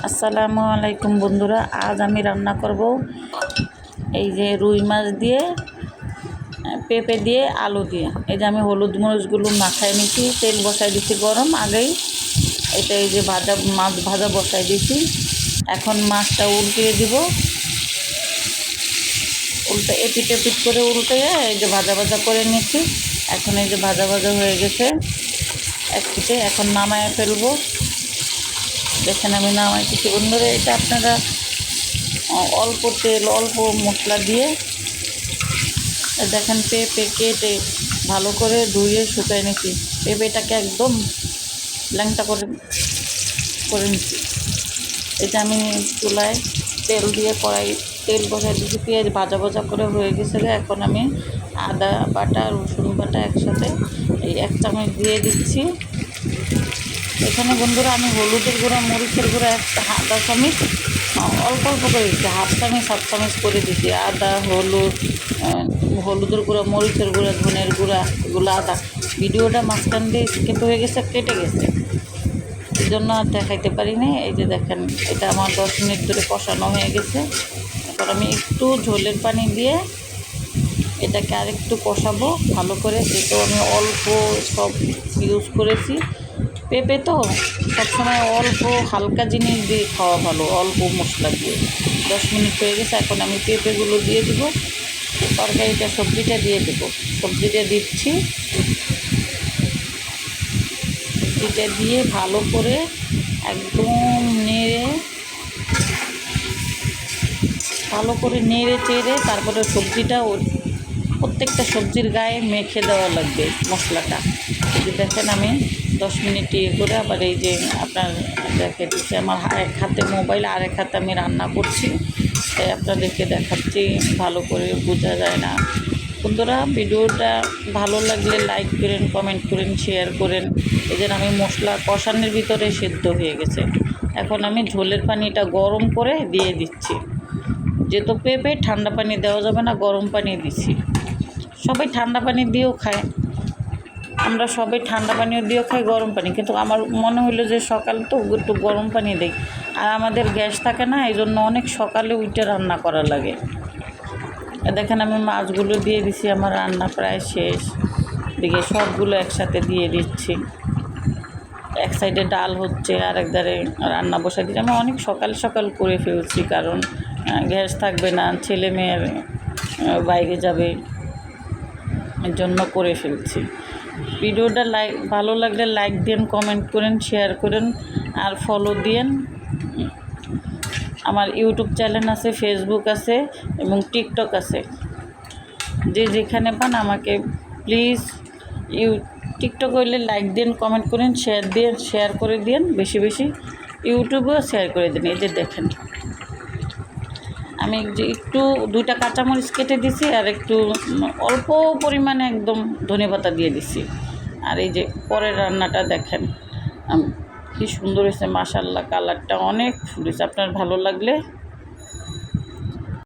আসসালামু আলাইকুম বন্ধুরা, আজ আমি রান্না করব এই যে রুই মাছ দিয়ে পেঁপে দিয়ে আলু দিয়ে। এই যে আমি হলুদ মরিচগুলো মাখায় নিচ্ছি, তেল বসাই দিচ্ছি গরম আগেই। এটা এই যে মাছ ভাজা বসাই দিচ্ছি। এখন মাছটা উল্টিয়ে দিব, এপিট এপিট করে উল্টে এই যে ভাজা ভাজা করে নিচ্ছি। এখন এই যে ভাজা ভাজা হয়ে গেছে এক পিঠে, এখন নামায় ফেলবো। দেখেন আমি নামাইতেছি বন্ধুরা। এটা আপনারা অল্প তেল অল্প মশলা দিয়ে দেখেন পেঁপে কেটে ভালো করে ধুয়ে শুকাই নিচ্ছি। পেঁপেটাকে একদম ল্যাংটা করে করে নিচ্ছি। এটা আমি চুলায় তেল দিয়ে তেল বসাই দিচ্ছি, পেঁয়াজ ভাজা ভাজা করে হয়ে গেছে। এখন আমি আদা বাটা রসুন বাটা একসাথে এই 1 চামচ দিয়ে দিচ্ছি। এখানে বন্ধুরা আমি হলুদের গুঁড়া মরিচের গুঁড়া 1 চামচ অল্প অল্প করে দিচ্ছি, 1/2 চামচ 1/2 চামচ করে দিচ্ছি। আদা হলুদের গুঁড়া মরিচের গুঁড়া ধনের গুঁড়া এগুলো আদা। ভিডিওটা মাঝখান দিয়ে স্কিপ হয়ে গেছে, কেটে গেছে, এই জন্য আর দেখাইতে পারিনি। এই যে দেখেন এটা আমার 10 মিনিট ধরে কষানো হয়ে গেছে। এবার আমি একটু ঝোলের পানি দিয়ে এটাকে আরেকটু কষাবো ভালো করে। যেহেতু আমি অল্প সব ইউজ করেছি, পেঁপে তো সবসময় অল্প হালকা জিনিস দিয়ে খাওয়া ভালো, অল্প মশলা দিয়ে। 10 মিনিট হয়ে গেছে, এখন আমি পেঁপেগুলো দিয়ে দিব, তরকারিটা সবজিটা দিয়ে দেবো। সবজিটা দিচ্ছি, সবজিটা দিয়ে ভালো করে একদম ভালো করে নেড়ে চেড়ে তারপরে সবজিটা প্রত্যেকটা সবজির গায়ে মেখে দেওয়া লাগবে মশলাটা। যদি দেখেন আমি 10 মিনিট করে আবার এই যে আপনার দেখে দিচ্ছি, আমার এক হাতে মোবাইল আর এক হাতে আমি রান্না করছি, তাই আপনাদেরকে দেখাচ্ছি, ভালো করে বোঝা যায় না। বন্ধুরা ভিডিওটা ভালো লাগলে লাইক করেন, কমেন্ট করেন, শেয়ার করেন। এই যে আমি মশলা কষানোর ভিতরে সেদ্ধ হয়ে গেছে। এখন আমি ঝোলের পানিটা গরম করে দিয়ে দিচ্ছি। যেহেতু পেঁপে ঠান্ডা পানি দেওয়া যাবে না, গরম পানি দিচ্ছি। সবাই ঠান্ডা পানি দিয়েও খায়, আমরা সবাই ঠান্ডা পানিও দিয়েও খাই, গরম পানি। কিন্তু আমার মনে হলো যে সকালে তো একটু গরম পানি দিই, আর আমাদের গ্যাস থাকে না, এই জন্য অনেক সকালে উঠে রান্না করা লাগে। দেখেন আমি মাছগুলো দিয়ে দিছি, আমার রান্না প্রায় শেষ। দিকে সবগুলো একসাথে দিয়ে দিচ্ছি। এক সাইডে ডাল হচ্ছে, আর এক ধারে রান্না বসাই দিচ্ছি। আমি অনেক সকাল সকাল করে ফেলছি, কারণ গ্যাস থাকবে না, ছেলে মেয়ের বাইরে যাবে, এর জন্য করে ফেলছি। ভিডিওটা ভালো লাগলে লাইক দিন, কমেন্ট করেন, শেয়ার করেন, আর ফলো দিন। আমার ইউটিউব চ্যানেল আছে, ফেসবুক আছে এবং টিকটক আছে। যে যেখানে পান আমাকে প্লিজ টিকটক হইলে লাইক দিন, কমেন্ট করেন, শেয়ার করে দিন বেশি বেশি। ইউটিউবেও শেয়ার করে দিন। এই যে দেখেন আমি যে একটু 2টা কাঁচামরিচ কেটে দিছি, আর একটু অল্প পরিমাণে একদম ধনেপাতা দিয়ে দিছি। আর এই যে পরের রান্নাটা দেখেন কি সুন্দর হয়েছে, মাশাআল্লাহ, কালারটা অনেক সুন্দর হয়েছে। আপনার ভালো লাগলে